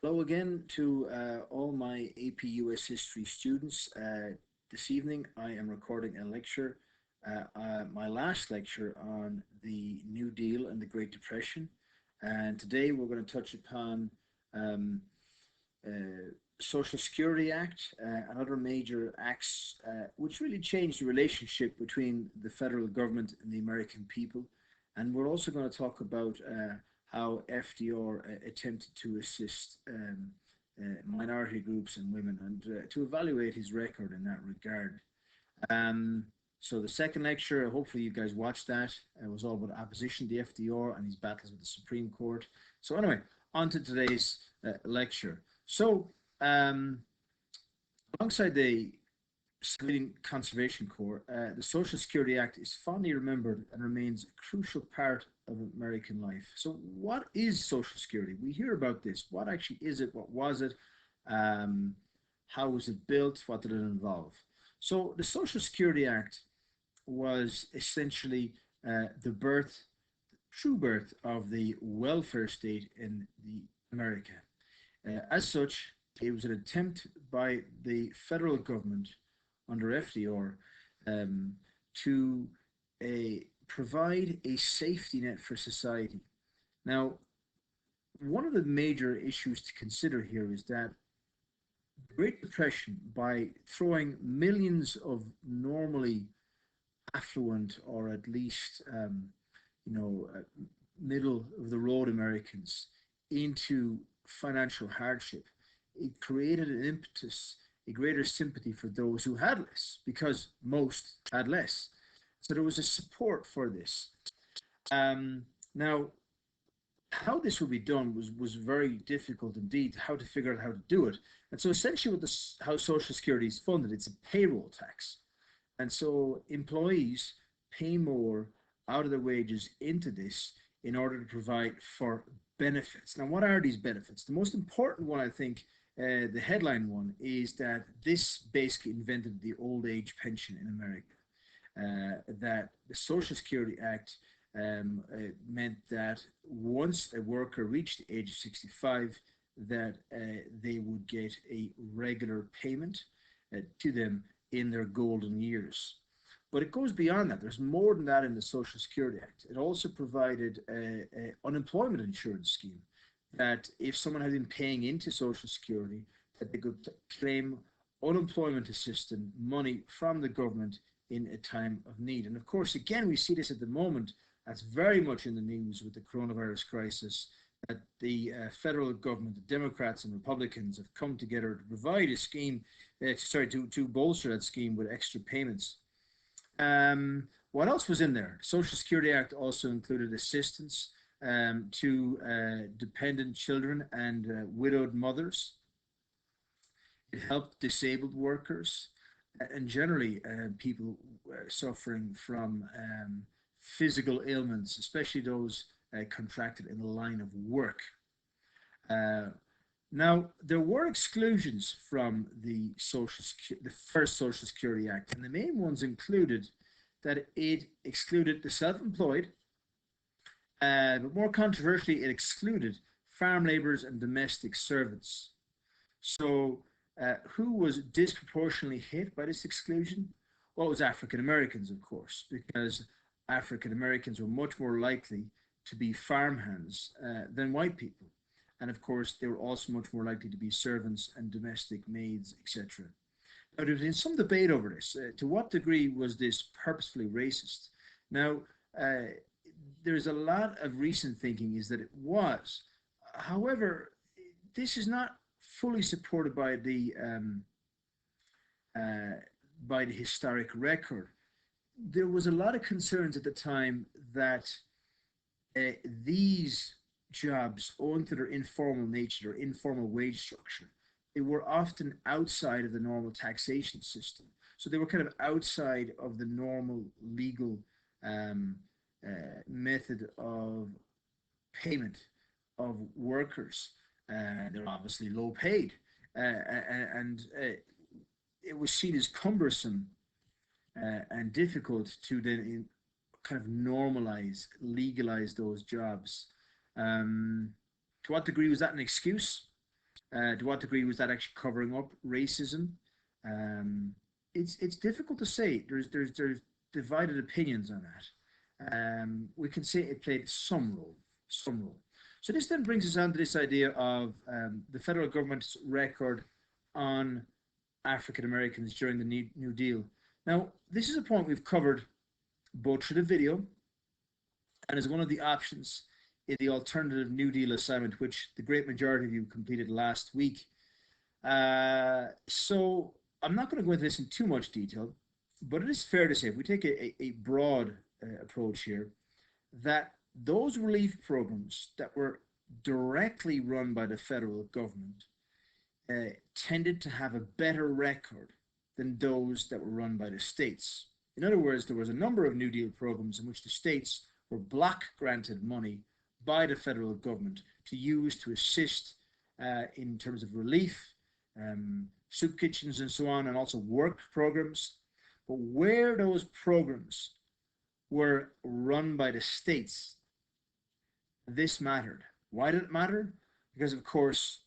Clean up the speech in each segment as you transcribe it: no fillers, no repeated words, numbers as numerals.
Hello again to all my AP US History students. This evening I am recording a lecture, my last lecture on the New Deal and the Great Depression. And today we're going to touch upon um, Social Security Act and other major acts which really changed the relationship between the federal government and the American people. And we're also going to talk about how FDR attempted to assist minority groups and women and to evaluate his record in that regard. Um, so the second lecture, hopefully you guys watched that. It was all about opposition to FDR and his battles with the Supreme Court. So anyway, on to today's lecture. So um, alongside the Civilian Conservation Corps, the Social Security Act is fondly remembered and remains a crucial part of American life. So, what is Social Security? We hear about this. What actually is it? What was it? Um, how was it built? What did it involve? So, the Social Security Act was essentially the birth, true birth of the welfare state in the America. As such, it was an attempt by the federal government under FDR um, to provide a safety net for society. Now, one of the major issues to consider here is that the Great Depression, by throwing millions of normally affluent or at least you know uh, middle of the road Americans into financial hardship, it created an impetus, a greater sympathy for those who had less, because most had less. So there was a support for this. Um, Now, how this would be done was very difficult indeed. How to figure out how to do it, and so essentially, with this, how Social Security is funded, it's a payroll tax, and so employees pay more out of their wages into this in order to provide for benefits. Now, what are these benefits? The most important one, I think, the headline one, is that this basically invented the old age pension in America. That the Social Security Act meant that once a worker reached the age of 65, that they would get a regular payment to them in their golden years. But it goes beyond that. There's more than that in the Social Security Act. It also provided a unemployment insurance scheme that if someone had been paying into Social Security, that they could claim unemployment assistance money from the government in a time of need. And of course, again, we see this at the moment. That's very much in the news with the coronavirus crisis. That the federal government, the Democrats and Republicans, have come together to provide a scheme, to bolster that scheme with extra payments. What else was in there? Social Security Act also included assistance to dependent children and widowed mothers. It helped disabled workers and generally people suffering from physical ailments, especially those contracted in the line of work. Uh, Now, there were exclusions from the first Social Security Act, and the main ones included that it excluded the self-employed, but more controversially, it excluded farm laborers and domestic servants. So, who was disproportionately hit by this exclusion? Well, it was African Americans, of course, because African Americans were much more likely to be farmhands than white people. And of course, they were also much more likely to be servants and domestic maids, etc. Now, there's been some debate over this. To what degree was this purposefully racist? Now, uh, there's a lot of recent thinking is that it was. However, this is not fully supported uh, by the historic record. There was a lot of concerns at the time that these jobs, owing to their informal nature, their informal wage structure, they were often outside of the normal taxation system. So they were kind of outside of the normal legal um, method of payment of workers. They're obviously low paid, and it was seen as cumbersome and difficult to then kind of normalize, legalize those jobs. Um, to what degree was that an excuse? To what degree was that actually covering up racism? Um, it's difficult to say. There's divided opinions on that. We can say it played some role. So this then brings us on to this idea of the federal government's record on African Americans during the New Deal. Now, this is a point we've covered both through the video and is one of the options in the alternative New Deal assignment, which the great majority of you completed last week. So I'm not going to go into this in too much detail, but it is fair to say, if we take a broad approach here, that those relief programs that were directly run by the federal government tended to have a better record than those that were run by the states. In other words, there was a number of New Deal programs in which the states were block granted money by the federal government to use to assist in terms of relief, soup kitchens and so on, and also work programs. But where those programs were run by the states, this mattered. Why did it matter? Because, of course,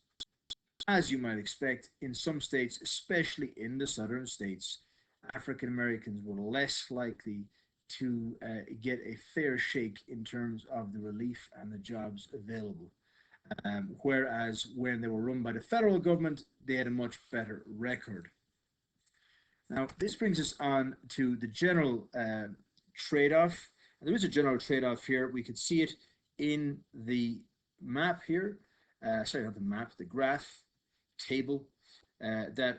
as you might expect, in some states, especially in the southern states, African Americans were less likely to get a fair shake in terms of the relief and the jobs available. Whereas when they were run by the federal government, they had a much better record. Now, this brings us on to the general trade-off. There is a general trade-off here. We could see it in the map here. Sorry, not the map, the graph table, that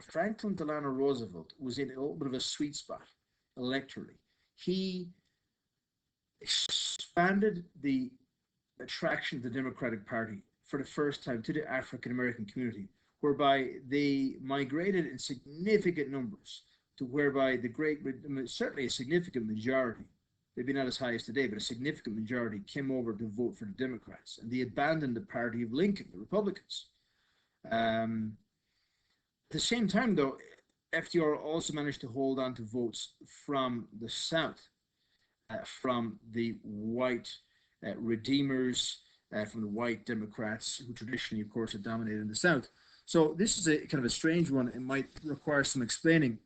Franklin Delano Roosevelt was in a little bit of a sweet spot electorally. He expanded the attraction of the Democratic Party for the first time to the African American community, whereby they migrated in significant numbers to whereby certainly a significant majority, maybe not as high as today, but a significant majority came over to vote for the Democrats, and they abandoned the party of Lincoln, the Republicans. At the same time, though, FDR also managed to hold on to votes from the South, from the white Redeemers, from the white Democrats, who traditionally, of course, had dominated in the South. So this is a kind of a strange one. It might require some explaining.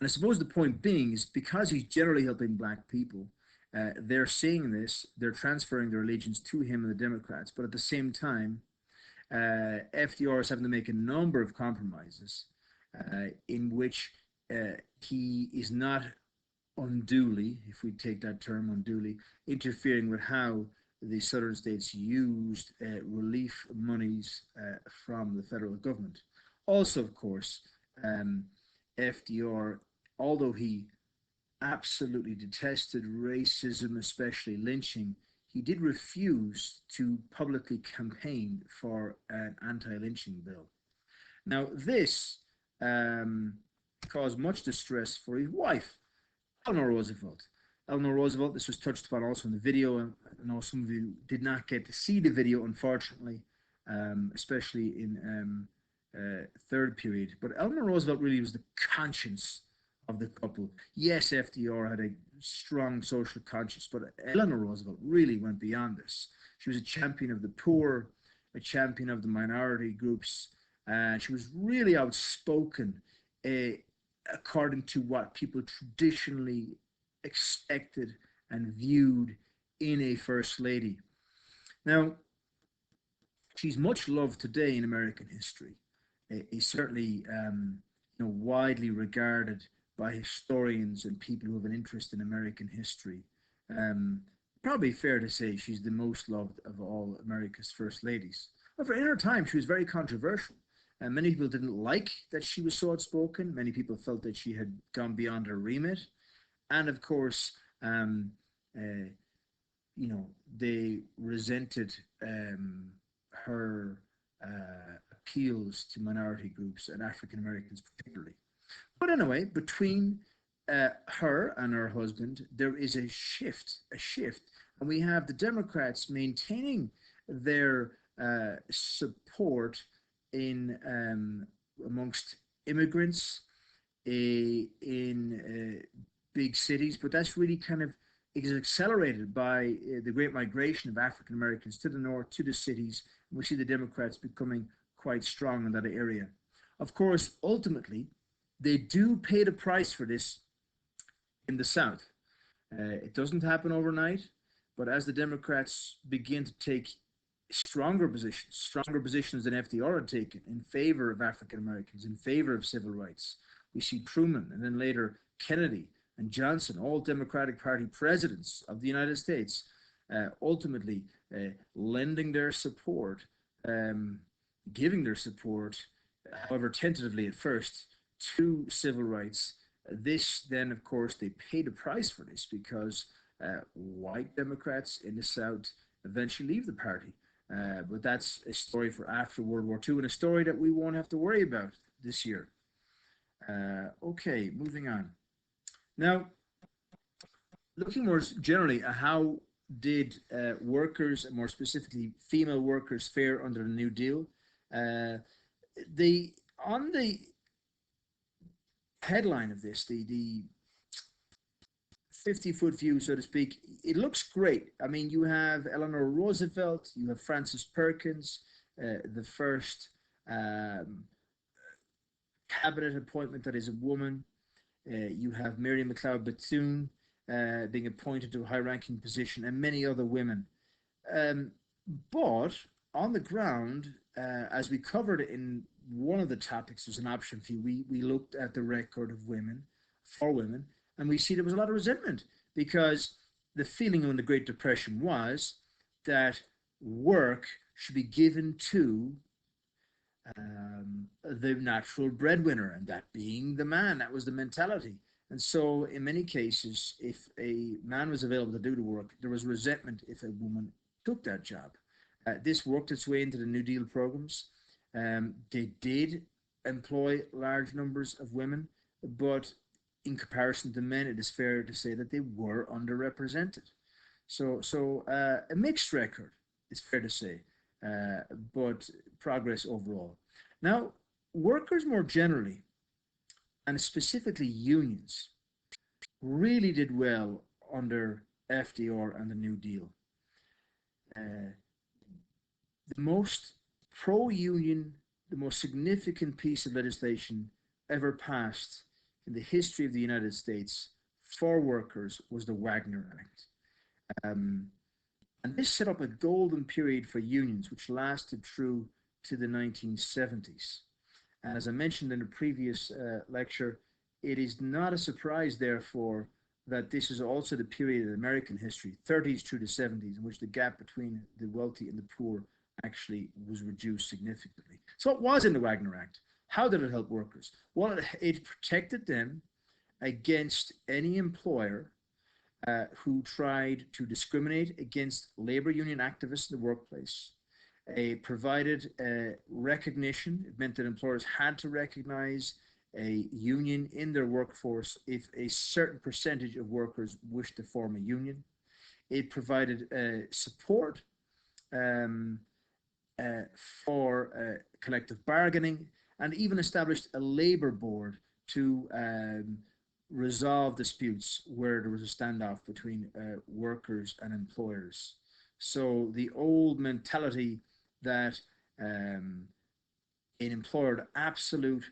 And I suppose the point being is because he's generally helping black people, they're seeing this, they're transferring their allegiance to him and the Democrats. But at the same time, FDR is having to make a number of compromises in which he is not unduly, if we take that term unduly, interfering with how the southern states used relief monies from the federal government. Also, of course, FDR, although he absolutely detested racism, especially lynching, he did refuse to publicly campaign for an anti-lynching bill. Now, this caused much distress for his wife, Eleanor Roosevelt. Eleanor Roosevelt, this was touched upon also in the video. I know some of you did not get to see the video, unfortunately, especially in third period. But Eleanor Roosevelt really was the conscience of the couple. Yes, FDR had a strong social conscience, but Eleanor Roosevelt really went beyond this. She was a champion of the poor, a champion of the minority groups, and she was really outspoken according to what people traditionally expected and viewed in a first lady. Now, she's much loved today in American history. Is certainly widely regarded by historians and people who have an interest in American history. Probably fair to say she's the most loved of all America's first ladies. However, in her time, she was very controversial. And many people didn't like that she was so outspoken. Many people felt that she had gone beyond her remit. And of course, they resented her appeals to minority groups and African Americans particularly. But anyway, between her and her husband, there is a shift, and we have the Democrats maintaining their support in amongst immigrants in big cities, but that's really kind of it is accelerated by the great migration of African Americans to the north, to the cities. And we see the Democrats becoming quite strong in that area. Of course, ultimately, they do pay the price for this in the South. It doesn't happen overnight, but as the Democrats begin to take stronger positions than FDR had taken in favor of African Americans, in favor of civil rights, we see Truman and then later Kennedy and Johnson, all Democratic Party presidents of the United States, ultimately lending their support, um, giving their support, however tentatively at first, to civil rights. This then, of course, they paid the price for this because white Democrats in the South eventually leave the party. But that's a story for after World War II and a story that we won't have to worry about this year. Okay, moving on. Now, looking more generally at how did workers, more specifically female workers, fare under the New Deal, uh, the on the headline of this, the 50-foot view, so to speak, it looks great. I mean, you have Eleanor Roosevelt, you have Frances Perkins, the first um, cabinet appointment that is a woman. You have Mary McLeod Bethune being appointed to a high-ranking position, and many other women. Um, but on the ground, as we covered in one of the topics, was an option for you. We looked at the record of women, for women, and we see there was a lot of resentment because the feeling in the Great Depression was that work should be given to the natural breadwinner, and that being the man. That was the mentality. And so, in many cases, if a man was available to do the work, there was resentment if a woman took that job. This worked its way into the New Deal programs. They did employ large numbers of women, but in comparison to men, it is fair to say that they were underrepresented. So a mixed record, it's fair to say, uh, but progress overall. Now, workers more generally, and specifically unions, really did well under FDR and the New Deal. Uh, the most pro union, the most significant piece of legislation ever passed in the history of the United States for workers was the Wagner Act. Um, and this set up a golden period for unions, which lasted through to the 1970s. And as I mentioned in a previous lecture, it is not a surprise, therefore, that this is also the period in American history, 30s through the 70s, in which the gap between the wealthy and the poor actually was reduced significantly. So it was in the Wagner Act. How did it help workers? Well, it protected them against any employer who tried to discriminate against labor union activists in the workplace. It provided recognition. It meant that employers had to recognize a union in their workforce if a certain percentage of workers wished to form a union. It provided support um, uh, for collective bargaining, and even established a labor board to resolve disputes where there was a standoff between workers and employers. So the old mentality that um, an employer had absolute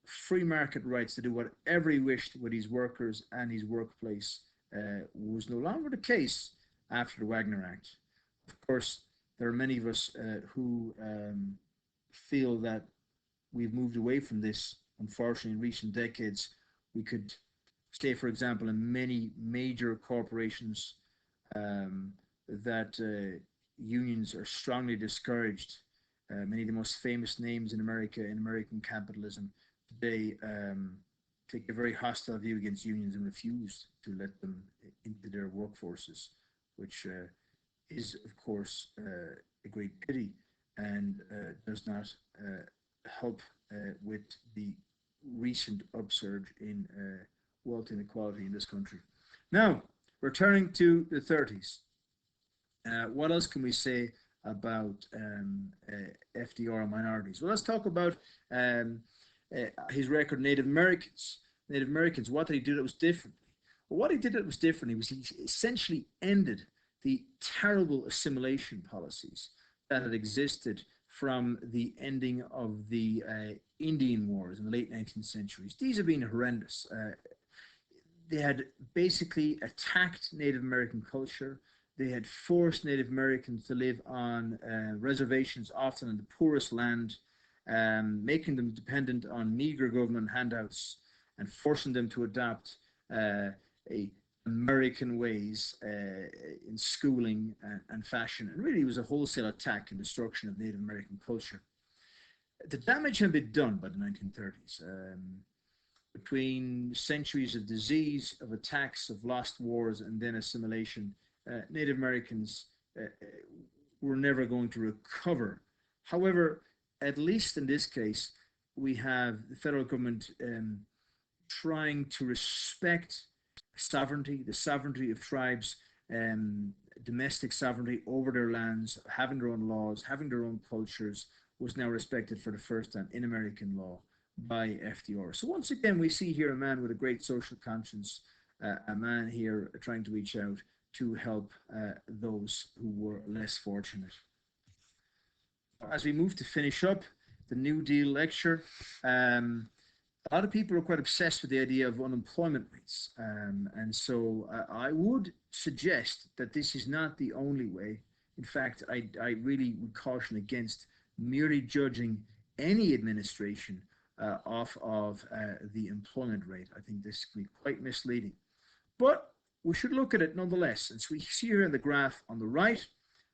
free market rights to do whatever he wished with his workers and his workplace was no longer the case after the Wagner Act. Of course, there are many of us who feel that we've moved away from this, unfortunately, in recent decades. We could say, for example, in many major corporations um, that unions are strongly discouraged. Many of the most famous names in America, in American capitalism, today take a very hostile view against unions and refuse to let them into their workforces, which is, of course, a great pity and does not help with the recent upsurge in wealth inequality in this country. Now, returning to the 30s, what else can we say about FDR and minorities? Well, let's talk about his record, Native Americans. Native Americans, what did he do that was different? But what he did that was different. He essentially ended the terrible assimilation policies that had existed from the ending of the Indian Wars in the late 19th centuries. These have been horrendous. They had basically attacked Native American culture. They had forced Native Americans to live on reservations, often in the poorest land, making them dependent on meager government handouts and forcing them to adopt a American ways in schooling and fashion. And really, it was a wholesale attack and destruction of Native American culture. The damage had been done by the 1930s. Between centuries of disease, of attacks, of lost wars, and then assimilation, Native Americans were never going to recover. However, at least in this case, we have the federal government trying to respect sovereignty, the sovereignty of tribes, domestic sovereignty over their lands, having their own laws, having their own cultures, was now respected for the first time in American law by FDR. So once again, we see here a man with a great social conscience, a man here trying to reach out to help those who were less fortunate. As we move to finish up the New Deal lecture, a lot of people are quite obsessed with the idea of unemployment rates. And so I would suggest that this is not the only way. In fact, I really would caution against merely judging any administration off of the employment rate. I think this can be quite misleading. But we should look at it nonetheless. And so we see here in the graph on the right,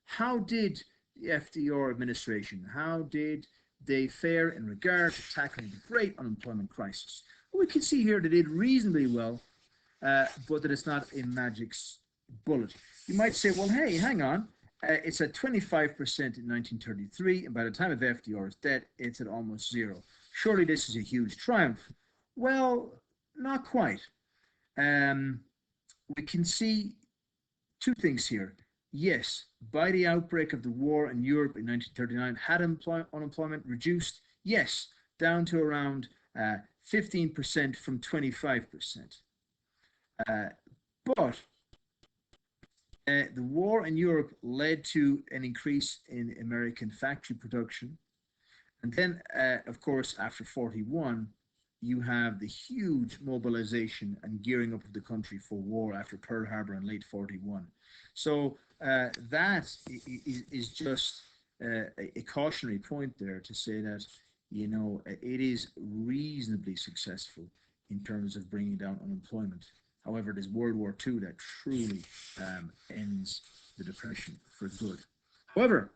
how did the FDR administration, how did they fare in regard to tackling the great unemployment crisis? Well, we can see here they did reasonably well, but that it's not a magic bullet. You might say, well, hey, hang on. It's at 25% in 1933, and by the time of FDR's death, it's at almost zero. Surely this is a huge triumph. Well, not quite. We can see two things here. Yes, by the outbreak of the war in Europe in 1939, had unemployment reduced? Yes, down to around 15% from 25%. But the war in Europe led to an increase in American factory production. And then, of course, after 41, you have the huge mobilization and gearing up of the country for war after Pearl Harbor in late 41. So that is just a cautionary point there to say that, you know, it is reasonably successful in terms of bringing down unemployment. However, it is World War II that truly ends the Depression for good. However,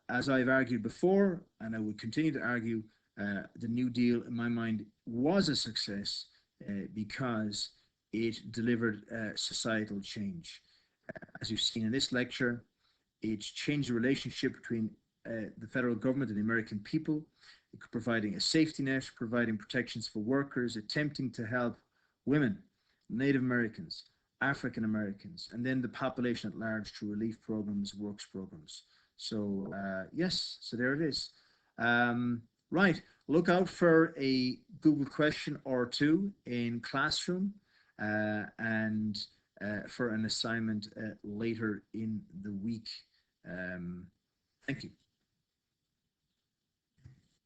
as I've argued before, and I would continue to argue, the New Deal, in my mind, was a success because it delivered societal change. As you've seen in this lecture, it's changed the relationship between the federal government and the American people, providing a safety net, providing protections for workers, attempting to help women, Native Americans, African Americans, and then the population at large through relief programs, works programs. So yes, so there it is. Right, look out for a Google question or two in Classroom and for an assignment later in the week. Thank you.